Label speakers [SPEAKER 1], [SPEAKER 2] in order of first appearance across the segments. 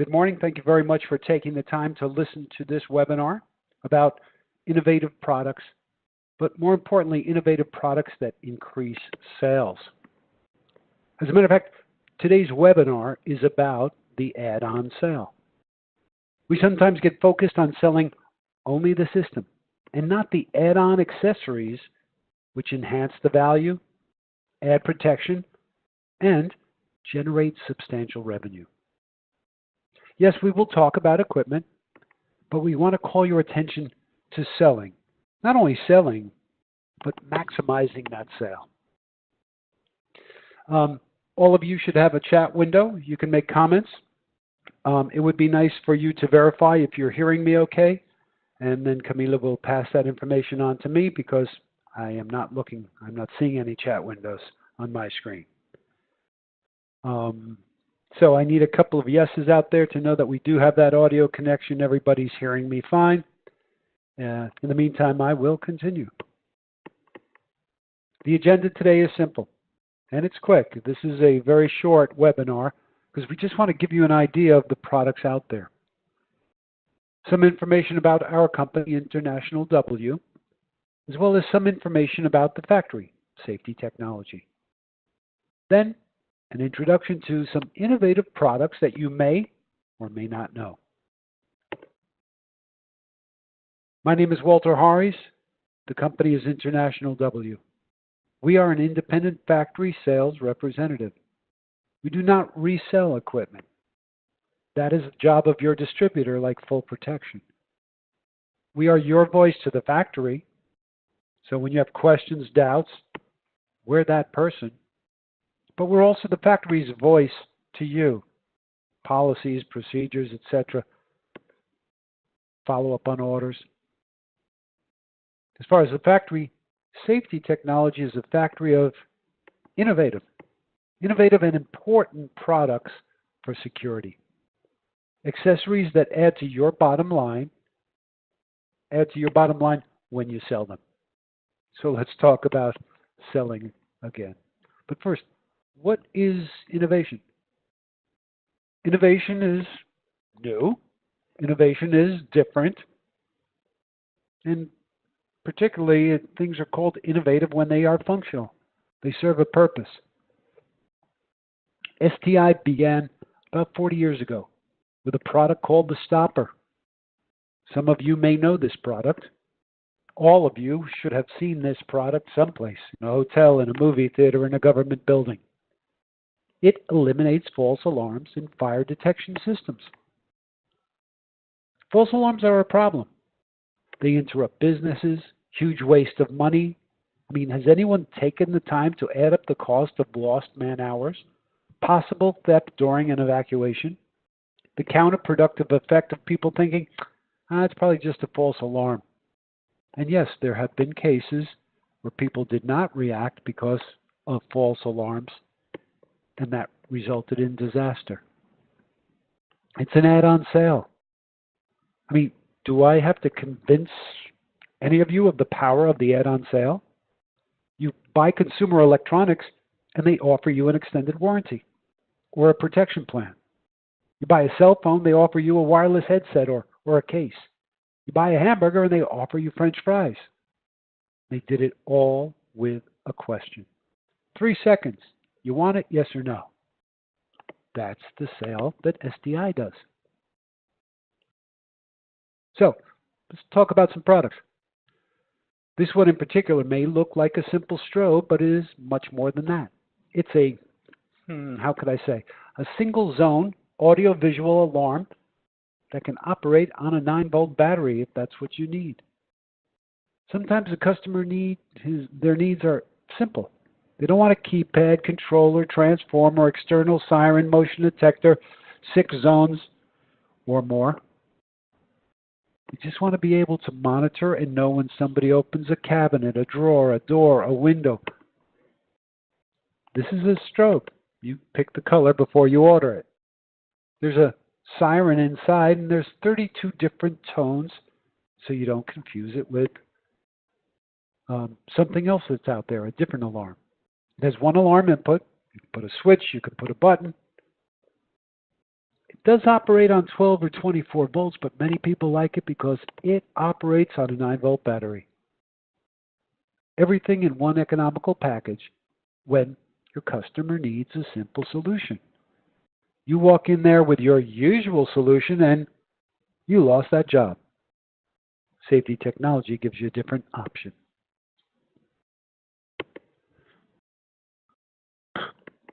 [SPEAKER 1] Good morning. Thank you very much for taking the time to listen to this webinar about innovative products, but more importantly, innovative products that increase sales. As a matter of fact, today's webinar is about the add-on sale. We sometimes get focused on selling only the system and not the add-on accessories which enhance the value, add protection, and generate substantial revenue. Yes, we will talk about equipment, but we want to call your attention to selling. Not only selling, but maximizing that sale. All of you should have a chat window. You can make comments. It would be nice for you to verify if you're hearing me okay, and then Camila will pass that information on to me because I'm not seeing any chat windows on my screen. So I need a couple of yeses out there to know that we do have that audio connection. Everybody's hearing me fine. In the meantime, I will continue. The agenda today is simple, and it's quick. This is a very short webinar because we just want to give you an idea of the products out there. Some information about our company, International W, as well as some information about the factory, Safety Technology. Then, an introduction to some innovative products that you may or may not know. My name is Walter Harries. The company is International W. We are an independent factory sales representative. We do not resell equipment. That is the job of your distributor, like Full Protection. We are your voice to the factory. So when you have questions, doubts, we're that person. But we're also the factory's voice to you. Policies, procedures, etc. Follow up on orders. As far as the factory, Safety Technology is a factory of innovative and important products for security. Accessories that add to your bottom line when you sell them. So let's talk about selling again. But first, what is innovation? Innovation is new. Innovation is different. And particularly, things are called innovative when they are functional. They serve a purpose. STI began about 40 years ago with a product called the stopper. Some of you may know this product. All of you should have seen this product someplace, in a hotel, in a movie theater, in a government building. It eliminates false alarms in fire detection systems. False alarms are a problem. They interrupt businesses, huge waste of money. I mean, has anyone taken the time to add up the cost of lost man hours, possible theft during an evacuation, the counterproductive effect of people thinking, it's probably just a false alarm? And yes, there have been cases where people did not react because of false alarms, and that resulted in disaster. It's an add-on sale. I mean, do I have to convince any of you of the power of the add-on sale? You buy consumer electronics and they offer you an extended warranty or a protection plan. You buy a cell phone, they offer you a wireless headset or a case. You buy a hamburger and they offer you French fries. They did it all with a question. 3 seconds. You want it, yes or no? That's the sale that STI does. So, let's talk about some products. This one in particular may look like a simple strobe, but it is much more than that. It's a, how could I say, a single zone audio-visual alarm that can operate on a 9-volt battery if that's what you need. Sometimes the customer their needs are simple. They don't want a keypad, controller, transformer, external siren, motion detector, 6 zones or more. They just want to be able to monitor and know when somebody opens a cabinet, a drawer, a door, a window. This is a strobe. You pick the color before you order it. There's a siren inside, and there's 32 different tones, so you don't confuse it with something else that's out there, a different alarm. It has one alarm input. You can put a switch, you can put a button. Does operate on 12 or 24 volts, but many people like it because it operates on a 9-volt battery. Everything in one economical package when your customer needs a simple solution. You walk in there with your usual solution and you lost that job. Safety Technology gives you a different option.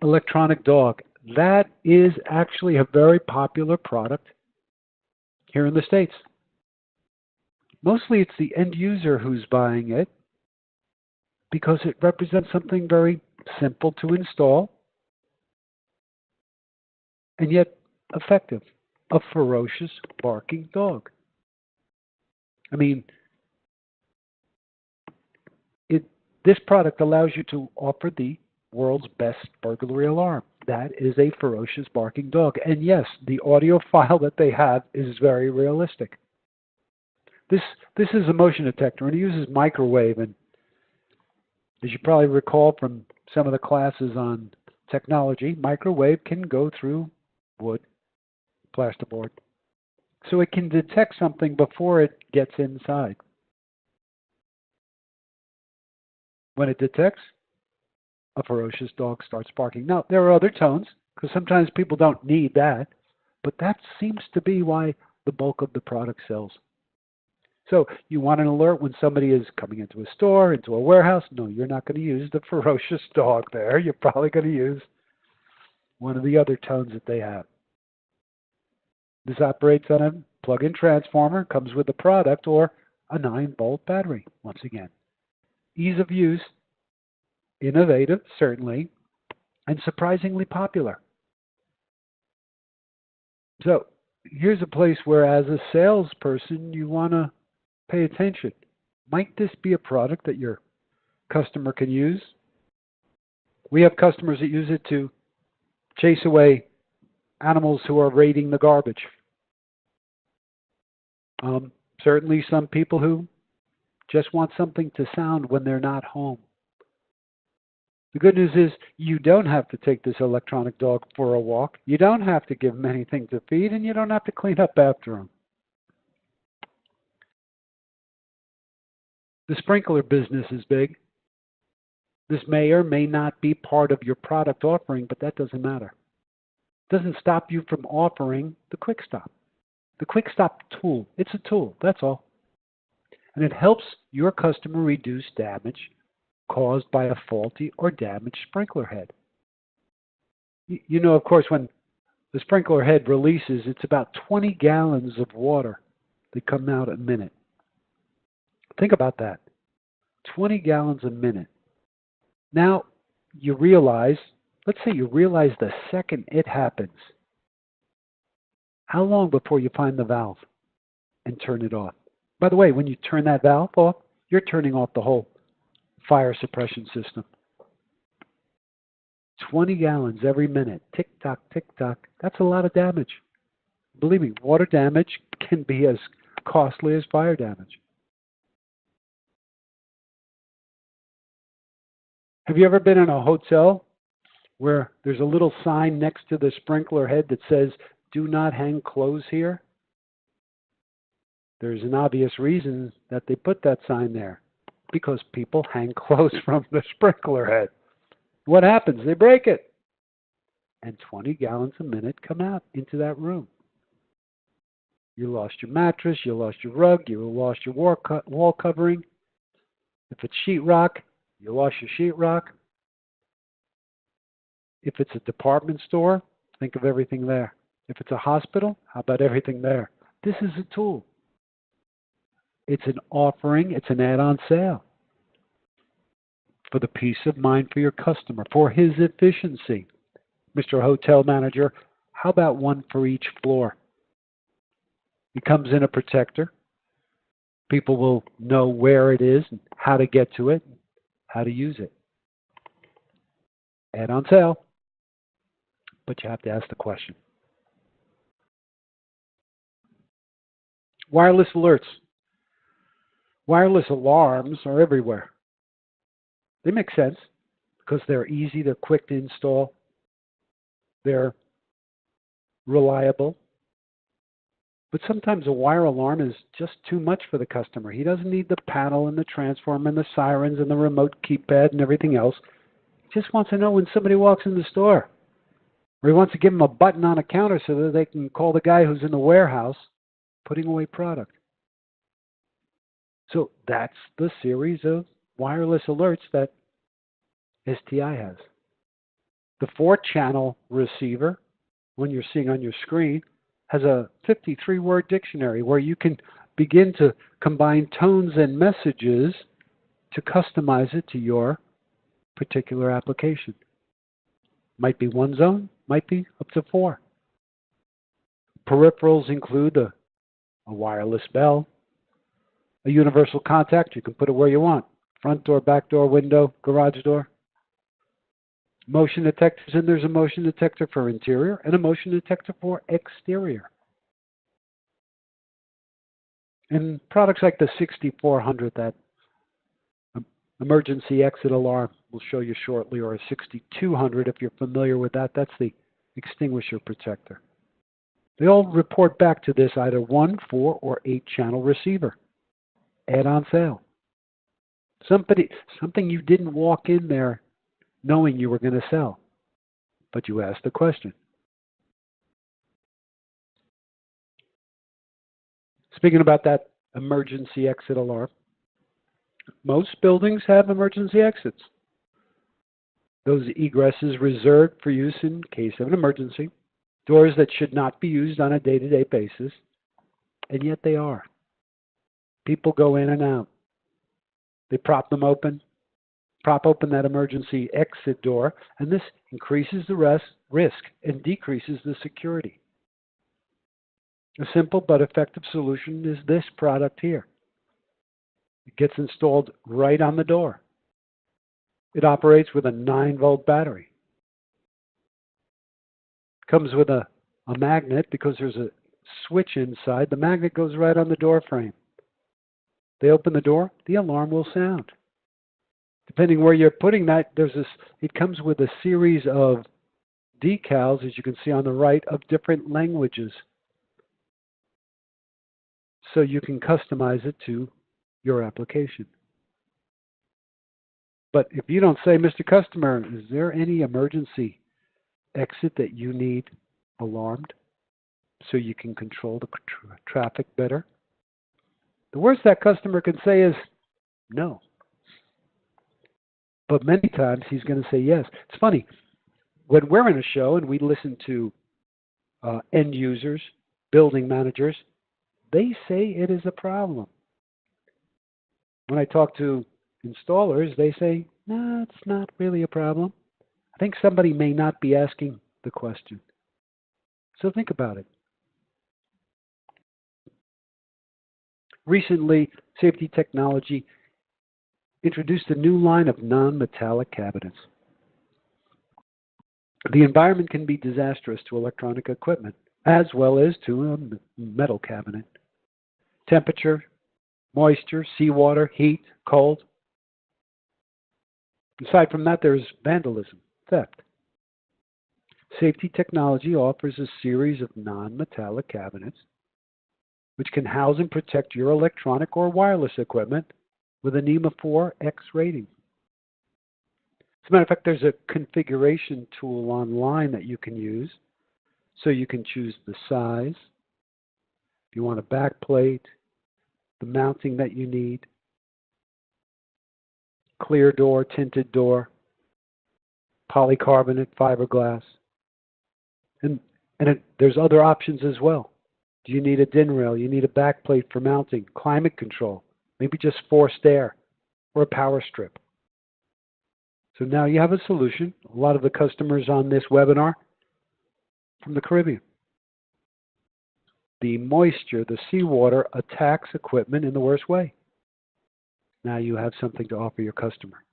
[SPEAKER 1] Electronic dog. That is actually a very popular product here in the States. Mostly it's the end user who's buying it because it represents something very simple to install and yet effective. A ferocious barking dog. I mean, this product allows you to offer the world's best burglary alarm. That is a ferocious barking dog. And yes, the audio file that they have is very realistic. This is a motion detector, and it uses microwave. And as you probably recall from some of the classes on technology, microwave can go through wood, plasterboard. So it can detect something before it gets inside. When it detects, a ferocious dog starts barking. Now, there are other tones, because sometimes people don't need that, but that seems to be why the bulk of the product sells. So you want an alert when somebody is coming into a store, into a warehouse. No, you're not going to use the ferocious dog there. You're probably going to use one of the other tones that they have. This operates on a plug-in transformer, comes with a product, or a 9-volt battery, once again. Ease of use, innovative, certainly, and surprisingly popular. So here's a place where, as a salesperson, you want to pay attention. Might this be a product that your customer can use? We have customers that use it to chase away animals who are raiding the garbage. Certainly some people who just want something to sound when they're not home. The good news is you don't have to take this electronic dog for a walk. You don't have to give him anything to feed, and you don't have to clean up after him. The sprinkler business is big. This may or may not be part of your product offering, but that doesn't matter. It doesn't stop you from offering the Quick Stop. The Quick Stop tool, it's a tool, that's all. And it helps your customer reduce damage caused by a faulty or damaged sprinkler head. You know, of course, when the sprinkler head releases, it's about 20 gallons of water that come out a minute. Think about that. 20 gallons a minute. Now, you realize, let's say you realize the second it happens, how long before you find the valve and turn it off? By the way, when you turn that valve off, you're turning off the whole fire suppression system. 20 gallons every minute. Tick-tock, tick-tock. That's a lot of damage. Believe me, water damage can be as costly as fire damage. Have you ever been in a hotel where there's a little sign next to the sprinkler head that says, "Do not hang clothes here"? There's an obvious reason that they put that sign there. Because people hang clothes from the sprinkler head. What happens? They break it. And 20 gallons a minute come out into that room. You lost your mattress, you lost your rug, you lost your wall covering. If it's sheetrock, you lost your sheetrock. If it's a department store, think of everything there. If it's a hospital, how about everything there? This is a tool. It's an offering, it's an add-on sale for the peace of mind for your customer, for his efficiency. Mr. Hotel Manager, how about one for each floor? It comes in a protector. People will know where it is, and how to get to it, how to use it. Add-on sale, but you have to ask the question. Wireless alerts. Wireless alarms are everywhere. They make sense because they're easy, they're quick to install. They're reliable. But sometimes a wire alarm is just too much for the customer. He doesn't need the panel and the transformer and the sirens and the remote keypad and everything else. He just wants to know when somebody walks in the store. Or he wants to give them a button on a counter so that they can call the guy who's in the warehouse putting away product. So that's the series of wireless alerts that STI has. The 4-channel receiver, one you're seeing on your screen, has a 53-word dictionary where you can begin to combine tones and messages to customize it to your particular application. Might be one zone, might be up to 4. Peripherals include a wireless bell, a universal contact. You can put it where you want. Front door, back door, window, garage door. Motion detectors, and there's a motion detector for interior and a motion detector for exterior. And products like the 6400, that emergency exit alarm we'll show you shortly, or a 6200 if you're familiar with that, that's the extinguisher protector. They all report back to this either 1, 4, or 8-channel receiver. Add-on sale. Something you didn't walk in there knowing you were going to sell, but you asked the question. Speaking about that emergency exit alarm, most buildings have emergency exits. Those egresses reserved for use in case of an emergency, doors that should not be used on a day-to-day basis, and yet they are. People go in and out. They prop them open, prop open that emergency exit door, and this increases the risk and decreases the security. A simple but effective solution is this product here. It gets installed right on the door. It operates with a 9-volt battery. It comes with a magnet because there's a switch inside. The magnet goes right on the door frame. They open the door, the alarm will sound. Depending where you're putting that, it comes with a series of decals, as you can see on the right, of different languages. So you can customize it to your application. But if you don't say, Mr. Customer, is there any emergency exit that you need alarmed so you can control the traffic better? The worst that customer can say is no. But many times he's going to say yes. It's funny, when we're in a show and we listen to end users, building managers, they say it is a problem. When I talk to installers, they say, no, it's not really a problem. I think somebody may not be asking the question. So think about it. Recently, Safety Technology introduced a new line of non-metallic cabinets. The environment can be disastrous to electronic equipment, as well as to a metal cabinet. Temperature, moisture, seawater, heat, cold. Aside from that, there's vandalism, theft. Safety Technology offers a series of non-metallic cabinets which can house and protect your electronic or wireless equipment with a NEMA 4X rating. As a matter of fact, there's a configuration tool online that you can use, so you can choose the size, if you want a back plate, the mounting that you need, clear door, tinted door, polycarbonate, fiberglass, and there's other options as well. Do you need a DIN rail? You need a back plate for mounting, climate control, maybe just forced air, or a power strip. So now you have a solution. A lot of the customers on this webinar from the Caribbean. The moisture, the seawater attacks equipment in the worst way. Now you have something to offer your customer.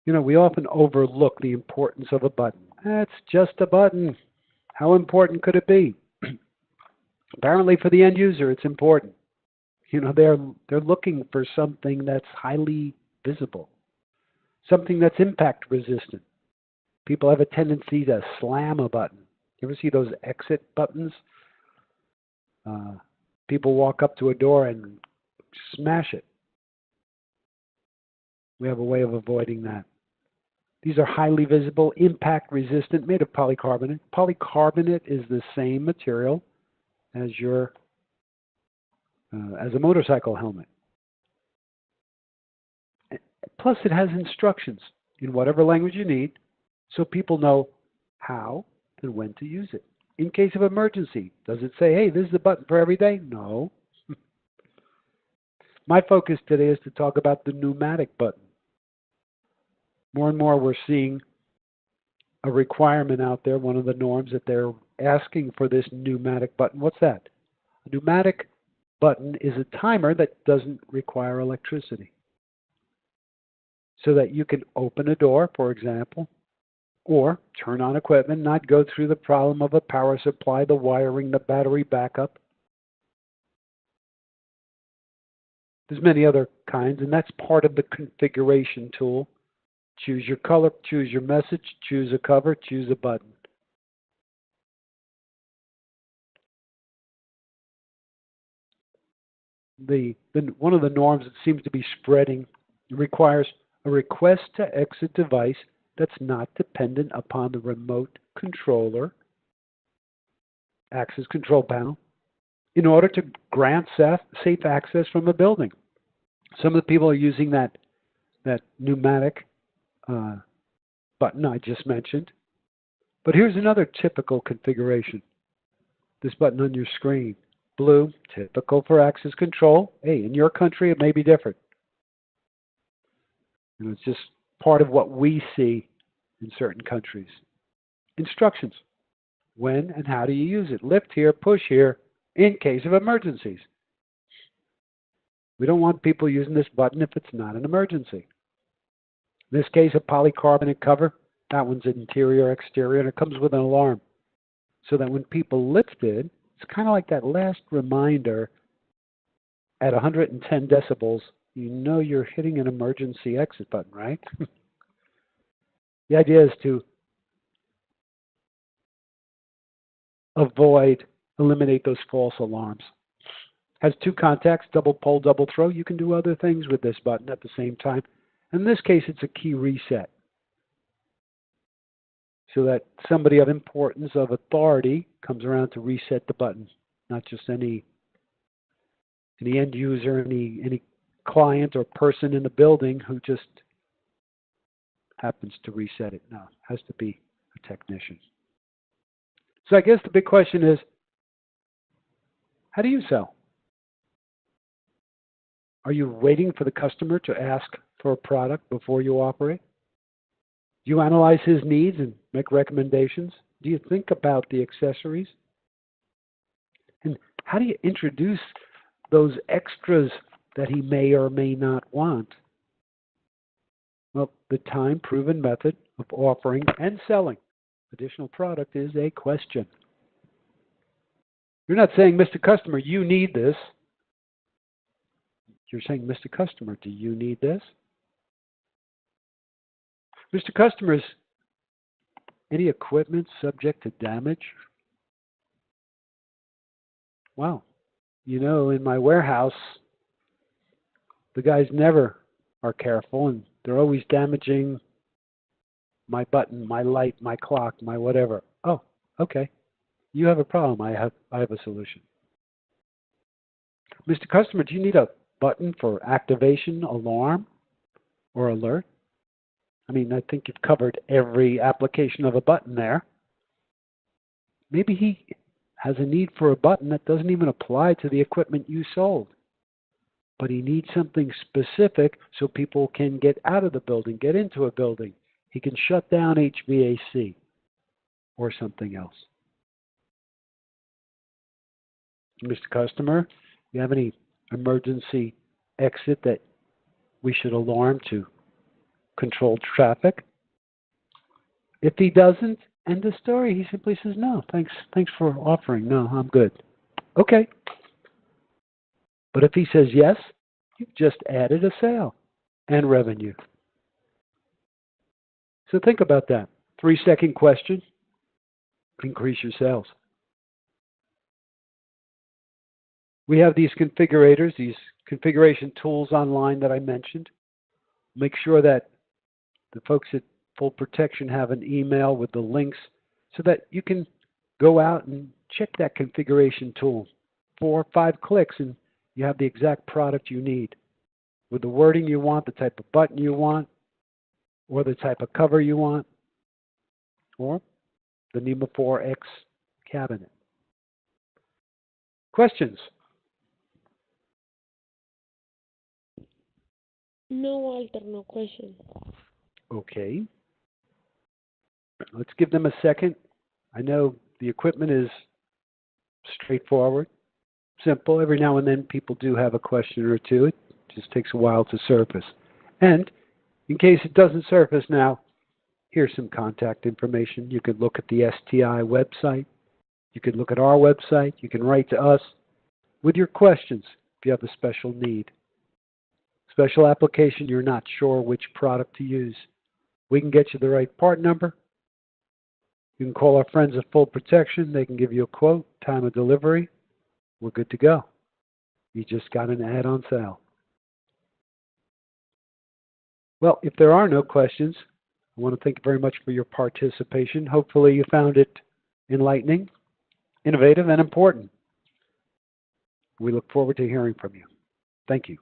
[SPEAKER 1] You know, we often overlook the importance of a button. It's just a button. How important could it be? Apparently for the end user, it's important. You know, they're looking for something that's highly visible. something that's impact resistant. People have a tendency to slam a button. You ever see those exit buttons? People walk up to a door and smash it. We have a way of avoiding that. These are highly visible, impact resistant, made of polycarbonate. Polycarbonate is the same material as as a motorcycle helmet. Plus, it has instructions in whatever language you need, so people know how and when to use it. In case of emergency, does it say, hey, this is the button for every day? No. My focus today is to talk about the pneumatic button. More and more we're seeing a requirement out there, one of the norms that they're asking for this pneumatic button. What's that? A pneumatic button is a timer that doesn't require electricity. So that you can open a door, for example, or turn on equipment, not go through the problem of a power supply, the wiring, the battery backup. There's many other kinds, and that's part of the configuration tool. Choose your color, choose your message, choose a cover, choose a button. One of the norms that seems to be spreading requires a request to exit device that's not dependent upon the remote controller, access control panel, in order to grant safe access from a building. Some of the people are using that pneumatic button I just mentioned. But here's another typical configuration. This button on your screen. Blue, typical for access control. Hey, in your country it may be different. And it's just part of what we see in certain countries. Instructions. When and how do you use it? Lift here, push here, in case of emergencies. We don't want people using this button if it's not an emergency. In this case, a polycarbonate cover. That one's interior, exterior, and it comes with an alarm. So that when people lift it, it's kind of like that last reminder at 110 decibels, you know you're hitting an emergency exit button, right? The idea is to eliminate those false alarms. Has two contacts, double pull, double throw. You can do other things with this button at the same time. In this case, it's a key reset. So that somebody of importance, of authority, comes around to reset the button, not just any end user, any client or person in the building who just happens to reset it. No, it has to be a technician. So I guess the big question is, how do you sell? Are you waiting for the customer to ask for a product before you operate? Do you analyze his needs and make recommendations? Do you think about the accessories? And how do you introduce those extras that he may or may not want? Well, the time-proven method of offering and selling additional product is a question. You're not saying, Mr. Customer, you need this. You're saying, Mr. Customer, do you need this? Mr. Customer, is any equipment subject to damage? Well, you know, in my warehouse, the guys never are careful, and they're always damaging my button, my light, my clock, my whatever. Oh, okay. You have a problem. I have a solution. Mr. Customer, do you need a button for activation, alarm, or alert? I mean, I think you've covered every application of a button there. Maybe he has a need for a button that doesn't even apply to the equipment you sold. But he needs something specific so people can get out of the building, get into a building. He can shut down HVAC or something else. Mr. Customer, do you have any emergency exit that we should alarm to control traffic? If he doesn't, end of story. He simply says, no, thanks for offering. No, I'm good. Okay. But if he says yes, you've just added a sale and revenue. So think about that. 3-second question, increase your sales. We have these configurators, these configuration tools online that I mentioned. Make sure that the folks at Full Protection have an email with the links so that you can go out and check that configuration tool. 4 or 5 clicks and you have the exact product you need with the wording you want, the type of button you want, or the type of cover you want, or the NEMA 4X cabinet. Questions?
[SPEAKER 2] No, Walter, no question.
[SPEAKER 1] Okay. Let's give them a second. I know the equipment is straightforward, simple. Every now and then people do have a question or two. It just takes a while to surface. And in case it doesn't surface now, here's some contact information. You could look at the STI website. You could look at our website. You can write to us with your questions if you have a special need. Special application, you're not sure which product to use. We can get you the right part number. You can call our friends at Full Protection. They can give you a quote, time of delivery. We're good to go. You just got an ad on sale. Well, if there are no questions, I want to thank you very much for your participation. Hopefully you found it enlightening, innovative, and important. We look forward to hearing from you. Thank you.